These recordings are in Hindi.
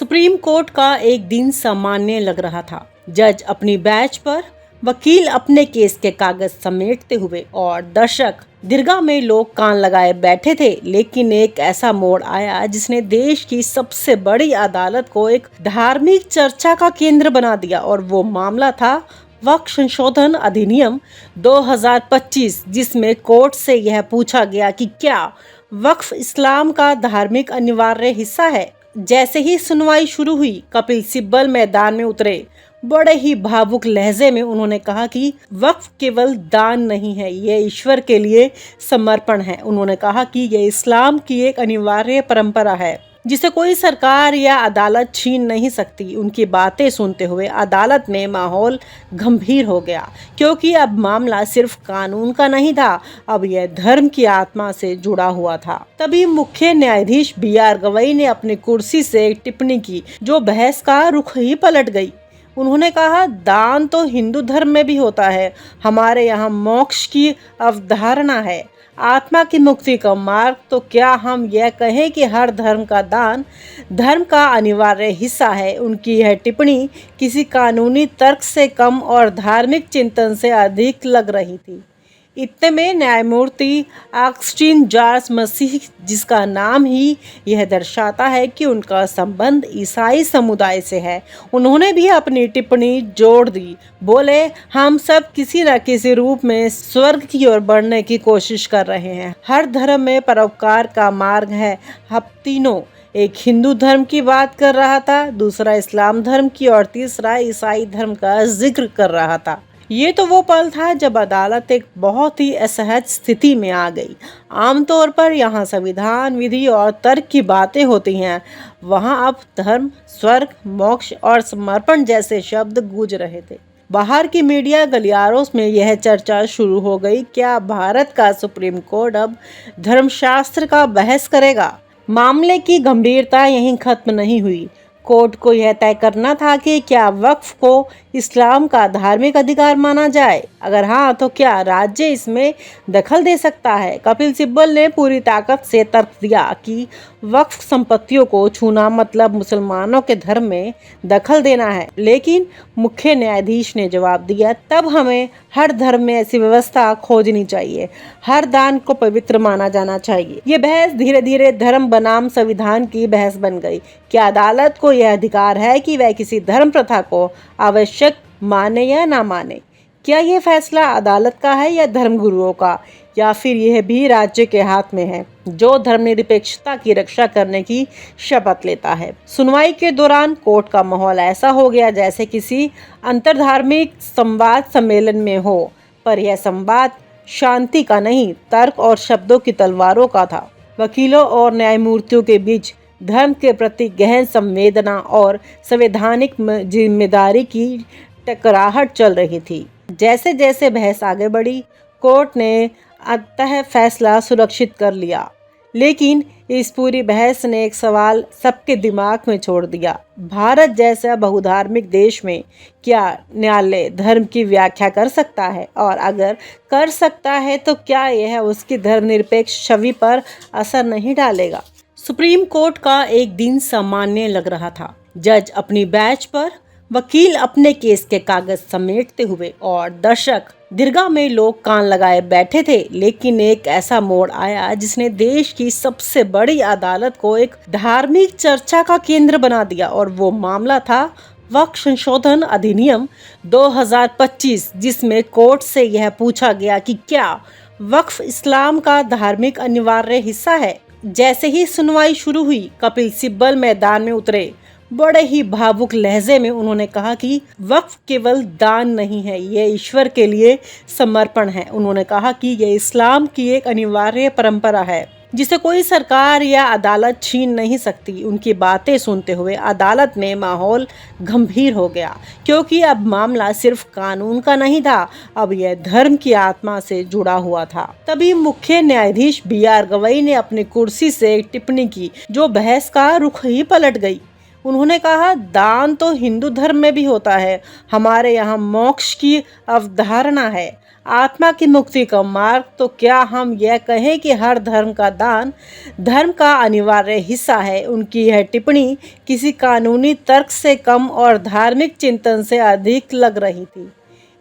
सुप्रीम कोर्ट का एक दिन सामान्य लग रहा था। जज अपनी बेंच पर, वकील अपने केस के कागज समेटते हुए और दर्शक दीर्घा में लोग कान लगाए बैठे थे। लेकिन एक ऐसा मोड़ आया जिसने देश की सबसे बड़ी अदालत को एक धार्मिक चर्चा का केंद्र बना दिया, और वो मामला था वक्फ संशोधन अधिनियम 2025, जिसमें कोर्ट से यह पूछा गया कि क्या वक्फ इस्लाम का धार्मिक अनिवार्य हिस्सा है। जैसे ही सुनवाई शुरू हुई, कपिल सिब्बल मैदान में उतरे। बड़े ही भावुक लहजे में उन्होंने कहा कि वक्फ केवल दान नहीं है, ये ईश्वर के लिए समर्पण है। उन्होंने कहा कि ये इस्लाम की एक अनिवार्य परंपरा है जिसे कोई सरकार या अदालत छीन नहीं सकती। उनकी बातें सुनते हुए अदालत में माहौल गंभीर हो गया, क्योंकि अब मामला सिर्फ कानून का नहीं था, अब यह धर्म की आत्मा से जुड़ा हुआ था। तभी मुख्य न्यायाधीश BR गवई ने अपनी कुर्सी से एक टिप्पणी की जो बहस का रुख ही पलट गई। उन्होंने कहा, दान तो हिंदू धर्म में भी होता है, हमारे यहाँ मोक्ष की अवधारणा है, आत्मा की मुक्ति का मार्ग। तो क्या हम यह कहें कि हर धर्म का दान धर्म का अनिवार्य हिस्सा है? उनकी यह टिप्पणी किसी कानूनी तर्क से कम और धार्मिक चिंतन से अधिक लग रही थी। इतने में न्यायमूर्ति ऑगस्टीन जॉर्ज मसीह, जिसका नाम ही यह दर्शाता है कि उनका संबंध ईसाई समुदाय से है, उन्होंने भी अपनी टिप्पणी जोड़ दी। बोले, हम सब किसी न किसी रूप में स्वर्ग की ओर बढ़ने की कोशिश कर रहे हैं। हर धर्म में परोपकार का मार्ग है। हम तीनों, एक हिंदू धर्म की बात कर रहा था, दूसरा इस्लाम धर्म की और तीसरा ईसाई धर्म का जिक्र कर रहा था। ये तो वो पल था जब अदालत एक बहुत ही असहज स्थिति में आ गई। आमतौर पर यहाँ संविधान, विधि और तर्क की बातें होती हैं, वहाँ अब धर्म, स्वर्ग, मोक्ष और समर्पण जैसे शब्द गूंज रहे थे। बाहर की मीडिया गलियारों में यह चर्चा शुरू हो गई, क्या भारत का सुप्रीम कोर्ट अब धर्मशास्त्र का बहस करेगा? मामले की गंभीरता यहीं खत्म नहीं हुई। कोर्ट को यह तय करना था कि क्या वक्फ को इस्लाम का धार्मिक अधिकार माना जाए। अगर हाँ, तो क्या राज्य इसमें दखल दे सकता है? कपिल सिब्बल ने पूरी ताकत से तर्क दिया कि वक्फ संपत्तियों को छूना मतलब मुसलमानों के धर्म में दखल देना है। लेकिन मुख्य न्यायाधीश ने जवाब दिया, तब हमें हर धर्म में ऐसी व्यवस्था खोजनी चाहिए, हर दान को पवित्र माना जाना चाहिए। ये बहस धीरे धीरे धर्म बनाम संविधान की बहस बन गई। क्या अदालत को यह अधिकार है कि वह किसी धर्म प्रथा को आवश्यक माने या ना माने? क्या यह फैसला अदालत का है या धर्मगुरुओं का, या फिर यह भी राज्य के हाथ में है जो धर्मनिरपेक्षता की रक्षा करने की शपथ लेता है? सुनवाई के दौरान कोर्ट का माहौल ऐसा हो गया जैसे किसी अंतरधार्मिक संवाद सम्मेलन में हो, पर यह संवाद शांति का नहीं, तर्क और शब्दों की तलवारों का था। वकीलों और न्यायमूर्तियों के बीच धर्म के प्रति गहन संवेदना और संवैधानिक जिम्मेदारी की टकराहट चल रही थी। जैसे जैसे बहस आगे बढ़ी, कोर्ट ने अंततः फैसला सुरक्षित कर लिया। लेकिन इस पूरी बहस ने एक सवाल सबके दिमाग में छोड़ दिया। भारत जैसा बहुधार्मिक देश में क्या न्यायालय धर्म की व्याख्या कर सकता है? और अगर कर सकता है तो क्या यह उसकी धर्मनिरपेक्ष छवि पर असर नहीं डालेगा? सुप्रीम कोर्ट का एक दिन सामान्य लग रहा था। जज अपनी बेंच पर, वकील अपने केस के कागज समेटते हुए और दर्शक दीर्घा में लोग कान लगाए बैठे थे। लेकिन एक ऐसा मोड़ आया जिसने देश की सबसे बड़ी अदालत को एक धार्मिक चर्चा का केंद्र बना दिया, और वो मामला था वक्फ संशोधन अधिनियम 2025, जिसमें कोर्ट से यह पूछा गया कि क्या वक्फ इस्लाम का धार्मिक अनिवार्य हिस्सा है। जैसे ही सुनवाई शुरू हुई, कपिल सिब्बल मैदान में उतरे। बड़े ही भावुक लहजे में उन्होंने कहा कि वक्फ केवल दान नहीं है, ये ईश्वर के लिए समर्पण है। उन्होंने कहा कि ये इस्लाम की एक अनिवार्य परंपरा है जिसे कोई सरकार या अदालत छीन नहीं सकती। उनकी बातें सुनते हुए अदालत में माहौल गंभीर हो गया, क्योंकि अब मामला सिर्फ कानून का नहीं था, अब यह धर्म की आत्मा से जुड़ा हुआ था। तभी मुख्य न्यायाधीश BR गवई ने अपनी कुर्सी से एक टिप्पणी की जो बहस का रुख ही पलट गई। उन्होंने कहा, दान तो हिंदू धर्म में भी होता है। हमारे यहाँ मोक्ष की अवधारणा है, आत्मा की मुक्ति का मार्ग। तो क्या हम यह कहें कि हर धर्म का दान धर्म का अनिवार्य हिस्सा है? उनकी यह टिप्पणी किसी कानूनी तर्क से कम और धार्मिक चिंतन से अधिक लग रही थी।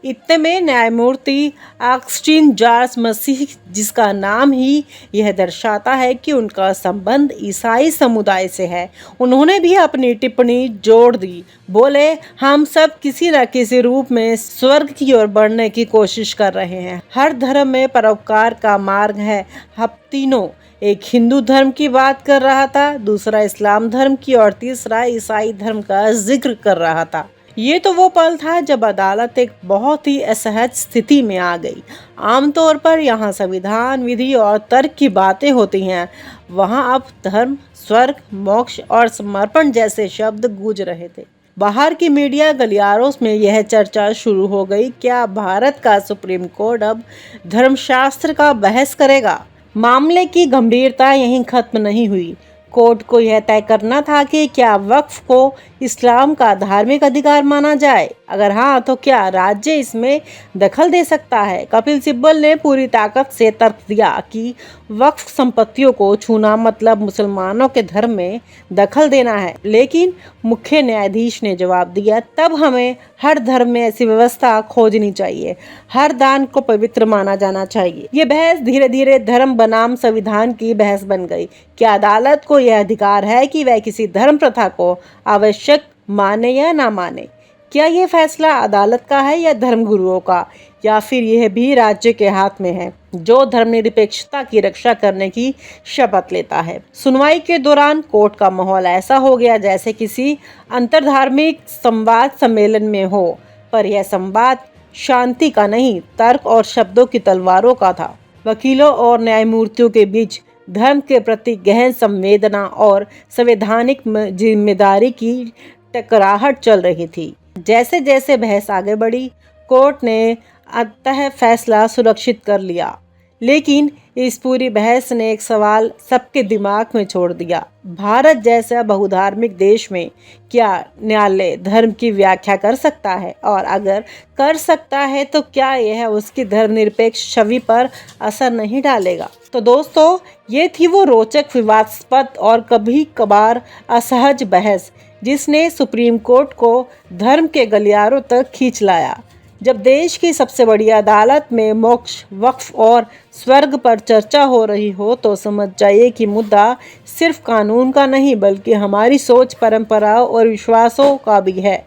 इतने में न्यायमूर्ति ऑगस्टीन जॉर्ज मसीह, जिसका नाम ही यह दर्शाता है कि उनका संबंध ईसाई समुदाय से है, उन्होंने भी अपनी टिप्पणी जोड़ दी। बोले, हम सब किसी न किसी रूप में स्वर्ग की ओर बढ़ने की कोशिश कर रहे हैं। हर धर्म में परोपकार का मार्ग है। हम तीनों, एक हिंदू धर्म की बात कर रहा था, दूसरा इस्लाम धर्म की और तीसरा ईसाई धर्म का जिक्र कर रहा था। ये तो वो पल था जब अदालत एक बहुत ही असहज स्थिति में आ गई। आमतौर पर यहाँ संविधान, विधि और तर्क की बातें होती हैं, वहाँ अब धर्म, स्वर्ग, मोक्ष और समर्पण जैसे शब्द गूंज रहे थे। बाहर की मीडिया गलियारों में यह चर्चा शुरू हो गई, क्या भारत का सुप्रीम कोर्ट अब धर्मशास्त्र का बहस करेगा? मामले की गंभीरता यहीं खत्म नहीं हुई। कोर्ट को यह तय करना था कि क्या वक्फ को इस्लाम का धार्मिक अधिकार माना जाए। अगर हाँ, तो क्या राज्य इसमें दखल दे सकता है? कपिल सिब्बल ने पूरी ताकत से तर्क दिया कि वक्फ संपत्तियों को छूना मतलब मुसलमानों के धर्म में दखल देना है। लेकिन मुख्य न्यायाधीश ने जवाब दिया, तब हमें हर धर्म में ऐसी व्यवस्था खोजनी चाहिए। हर दान को पवित्र माना जाना चाहिए। ये बहस धीरे धीरे धर्म बनाम संविधान की बहस बन गई। क्या अदालत को यह अधिकार है कि वह किसी धर्म प्रथा को आवश्यक माने या ना माने? क्या यह फैसला अदालत का है या धर्मगुरुओं का, या फिर यह भी राज्य के हाथ में है, जो धर्मनिरपेक्षता की रक्षा करने की शपथ लेता है? सुनवाई के दौरान कोर्ट का माहौल ऐसा हो गया जैसे किसी अंतरधार्मिक संवाद सम्मेलन में हो, पर यह संवाद शांति का नहीं, तर्क और शब्दों की तलवारों का था। वकीलों और न्यायमूर्तियों के बीच धर्म के प्रति गहन संवेदना और संवैधानिक जिम्मेदारी की टकराहट चल रही थी। जैसे जैसे बहस आगे बढ़ी, कोर्ट ने अंततः फैसला सुरक्षित कर लिया। लेकिन इस पूरी बहस ने एक सवाल सबके दिमाग में छोड़ दिया। भारत जैसा बहुधार्मिक देश में क्या न्यायालय धर्म की व्याख्या कर सकता है? और अगर कर सकता है तो क्या यह उसकी धर्मनिरपेक्ष छवि पर असर नहीं डालेगा? तो दोस्तों, ये थी वो रोचक, विवादास्पद और कभी कभार असहज बहस जिसने सुप्रीम कोर्ट को धर्म के गलियारों तक खींच लाया। जब देश की सबसे बड़ी अदालत में मोक्ष, वक्फ और स्वर्ग पर चर्चा हो रही हो, तो समझ जाइए कि मुद्दा सिर्फ कानून का नहीं बल्कि हमारी सोच, परंपराओं और विश्वासों का भी है।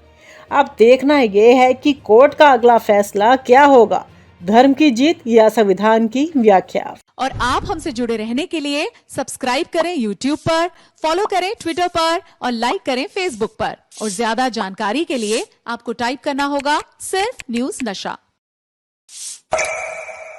अब देखना ये है कि कोर्ट का अगला फैसला क्या होगा, धर्म की जीत या संविधान की व्याख्या। और आप हमसे जुड़े रहने के लिए सब्सक्राइब करें YouTube पर, फॉलो करें Twitter पर और लाइक करें Facebook पर। और ज्यादा जानकारी के लिए आपको टाइप करना होगा सिर्फ न्यूज़ नशा।